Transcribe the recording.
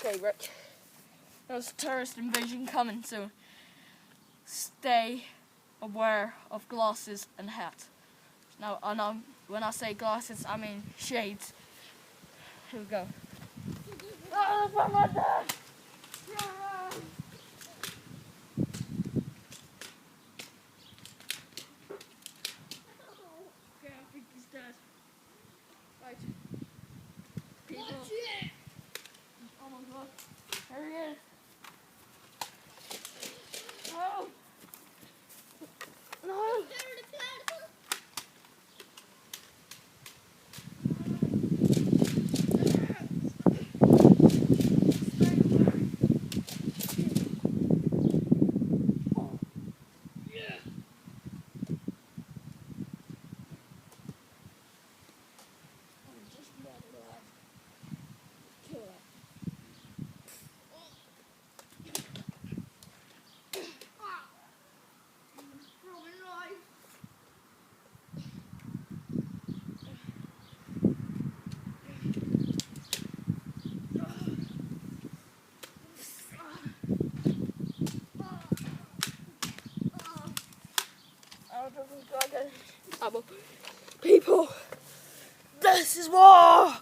Okay, Rick. There's a terrorist invasion coming soon. Stay aware of glasses and hats. Now, when I say glasses, I mean shades. Here we go. Oh, my mother! Okay, I think he's dead. Right. People. Oh my god. There he is. Oh! No! People, this is war!